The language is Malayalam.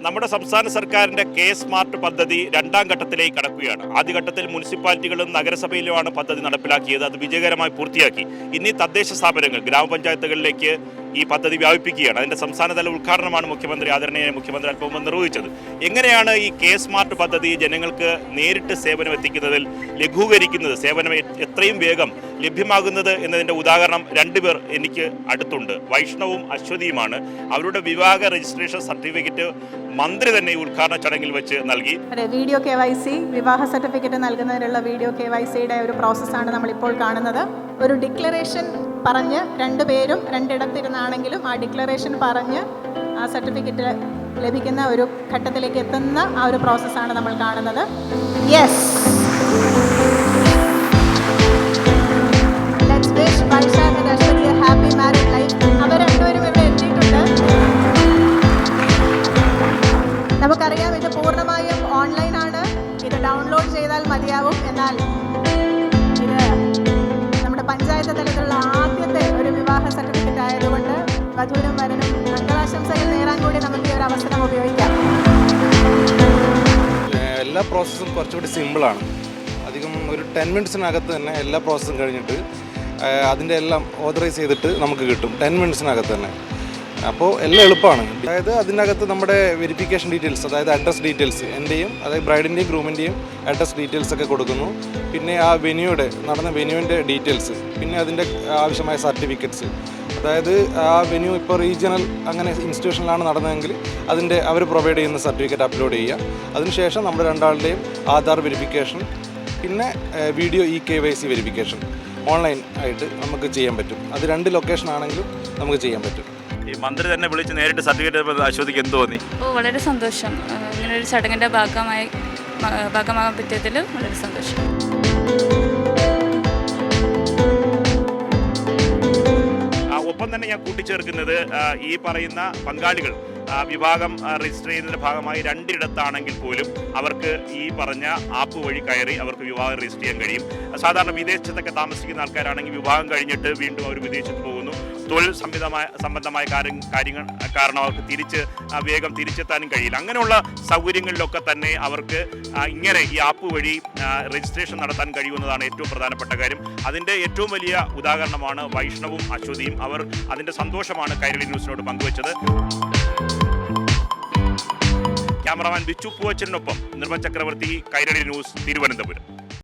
നമ്മുടെ സംസ്ഥാന സർക്കാരിന്റെ കെ സ്മാർട്ട് പദ്ധതി രണ്ടാം ഘട്ടത്തിലേക്ക് കടക്കുകയാണ്. ആദ്യഘട്ടത്തിൽ മുനിസിപ്പാലിറ്റികളും നഗരസഭയിലുമാണ് പദ്ധതി നടപ്പിലാക്കിയത്. അത് വിജയകരമായി പൂർത്തിയാക്കി. ഇനി തദ്ദേശ സ്ഥാപനങ്ങൾ, ഗ്രാമപഞ്ചായത്തുകളിലേക്ക് ഈ പദ്ധതി വ്യാപിപ്പിക്കുകയാണ്. അതിന്റെ സംസ്ഥാനതല ഉദ്ഘാടനമാണ് ആദരണീയ മുഖ്യമന്ത്രി അല്പം മുമ്പ് നിർവഹിച്ചത്. എങ്ങനെയാണ് ഈ കെ സ്മാർട്ട് പദ്ധതി ജനങ്ങൾക്ക് നേരിട്ട് സേവനം എത്തിക്കുന്നതിൽ ലഘൂകരിക്കുന്നത്, സേവനം എത്രയും വേഗം ലഭ്യമാകുന്നത് എന്നതിന്റെ ഉദാഹരണം രണ്ടുപേർ എനിക്ക് അടുത്തുണ്ട്. വൈഷ്ണവും അശ്വതിയുമാണ്. അവരുടെ വിവാഹ രജിസ്ട്രേഷൻ സർട്ടിഫിക്കറ്റ് മന്ത്രി തന്നെ ഉദ്ഘാടന ചടങ്ങിൽ വെച്ച് നൽകി. വീഡിയോ KYC, വിവാഹ സർട്ടിഫിക്കറ്റ് നൽകുന്നതിനുള്ള വീഡിയോ KYCയുടെ ഒരു പ്രോസസ്സാണ് നമ്മളിപ്പോൾ കാണുന്നത്. ഒരു ഡിക്ലറേഷൻ പറഞ്ഞ് രണ്ടുപേരും രണ്ടിടത്തിരുന്നാണെങ്കിലും ആ ഡിക്ലറേഷൻ പറഞ്ഞ് ആ സർട്ടിഫിക്കറ്റ് ലഭിക്കുന്ന ഒരു ഘട്ടത്തിലേക്ക് എത്തുന്ന ആ ഒരു പ്രോസസ്സാണ് നമ്മൾ കാണുന്നത്. Yes, let's wish Vaishakh and Ashwathi a happy married life. അവർ രണ്ടുപേരും ഇവിടെ എത്തിയിട്ടുണ്ട്. നമുക്കറിയാം ഇത് പൂർണ്ണമായും ഓൺലൈനാണ്. ഇത് ഡൗൺലോഡ് ചെയ്താൽ മതിയാവും. എന്നാൽ ഇത് നമ്മുടെ പഞ്ചായത്ത് തലത്തിലുള്ള ആദ്യത്തെ ഒരു വിവാഹ സർട്ടിഫിക്കറ്റ് ആയതുകൊണ്ട് വധുവിനും വരനും മംഗളാശംസകൾ നേരാൻ കൂടി നമുക്ക് ഈ ഒരു അവസരം ഉപയോഗിക്കാം. എല്ലാ പ്രോസസ്സും കുറച്ചുകൂടി സിമ്പിളാണ്. അധികം ഒരു 10 മിനിറ്റ്സിനകത്ത് തന്നെ എല്ലാ പ്രോസസ്സും കഴിഞ്ഞിട്ട് അതിൻ്റെ എല്ലാം ഓതറൈസ് ചെയ്തിട്ട് നമുക്ക് കിട്ടും 10 മിനിറ്റ്സിനകത്ത് തന്നെ. അപ്പോൾ എല്ലാം എളുപ്പമാണ്. അതായത് അതിനകത്ത് നമ്മുടെ വെരിഫിക്കേഷൻ ഡീറ്റെയിൽസ്, അതായത് അഡ്രസ് ഡീറ്റെയിൽസ്, എൻ്റെയും അതായത് ബ്രൈഡിൻ്റെയും ഗ്രൂമിൻ്റെയും അഡ്രസ് ഡീറ്റെയിൽസ് ഒക്കെ കൊടുക്കുന്നു. പിന്നെ ആ നടന്ന വെന്യൂവിൻ്റെ ഡീറ്റെയിൽസ്, പിന്നെ അതിൻ്റെ ആവശ്യമായ സർട്ടിഫിക്കറ്റ്സ്, അതായത് ആ വെന്യൂ ഇപ്പോൾ റീജിയണൽ അങ്ങനെ ഇൻസ്റ്റിറ്റ്യൂഷനിലാണ് നടന്നതെങ്കിൽ അതിൻ്റെ അവർ പ്രൊവൈഡ് ചെയ്യുന്ന സർട്ടിഫിക്കറ്റ് അപ്ലോഡ് ചെയ്യുക. അതിനുശേഷം നമ്മുടെ രണ്ടാളുടെയും ആധാർ വെരിഫിക്കേഷൻ, പിന്നെ വീഡിയോ KYC വെരിഫിക്കേഷൻ ഓൺലൈൻ ആയിട്ട് നമുക്ക് ചെയ്യാൻ പറ്റും. അത് 2 ലൊക്കേഷൻ ആണെങ്കിലും നമുക്ക് ചെയ്യാൻ പറ്റും. ഈ മന്ത്രി തന്നെ വിളിച്ച് നേരിട്ട് സർട്ടിഫിക്കറ്റ് അശ്വതിക്ക് എന്ത് തോന്നി? വളരെ സന്തോഷം. ഇങ്ങനെ ഒരു ചടങ്ങിൻ്റെ ഭാഗമാകാൻ പറ്റിയതിൽ വളരെ സന്തോഷം. ഒപ്പം തന്നെ ഞാൻ കൂട്ടിച്ചേർക്കുന്നത് ഈ പറയുന്ന പങ്കാളികൾ വിവാഹം രജിസ്റ്റർ ചെയ്യുന്നതിൻ്റെ ഭാഗമായി 2 ഇടത്താണെങ്കിൽ പോലും അവർക്ക് ഈ പറഞ്ഞ ആപ്പ് വഴി കയറി അവർക്ക് വിവാഹം രജിസ്റ്റർ ചെയ്യാൻ കഴിയും. സാധാരണ വിദേശത്തൊക്കെ താമസിക്കുന്ന ആൾക്കാരാണെങ്കിൽ വിവാഹം കഴിഞ്ഞിട്ട് വീണ്ടും അവർ വിദേശത്ത് പോകുന്നു. തൊഴിൽ സംബന്ധമായ കാര്യങ്ങൾ കാരണം അവർക്ക് വേഗം തിരിച്ചെത്താനും കഴിയില്ല. അങ്ങനെയുള്ള സൗകര്യങ്ങളിലൊക്കെ തന്നെ അവർക്ക് ഇങ്ങനെ ഈ ആപ്പ് വഴി രജിസ്ട്രേഷൻ നടത്താൻ കഴിയുന്നതാണ് ഏറ്റവും പ്രധാനപ്പെട്ട കാര്യം. അതിൻ്റെ ഏറ്റവും വലിയ ഉദാഹരണമാണ് വൈഷ്ണവും അശ്വതിയും. അവർ അതിൻ്റെ സന്തോഷമാണ് കൈരളി ന്യൂസിനോട് പങ്കുവച്ചത്. ക്യാമറമാൻ ബിച്ചു പൂവച്ചനൊപ്പം നിർമ്മൽ ചക്രവർത്തി, കൈരളി ന്യൂസ്, തിരുവനന്തപുരം.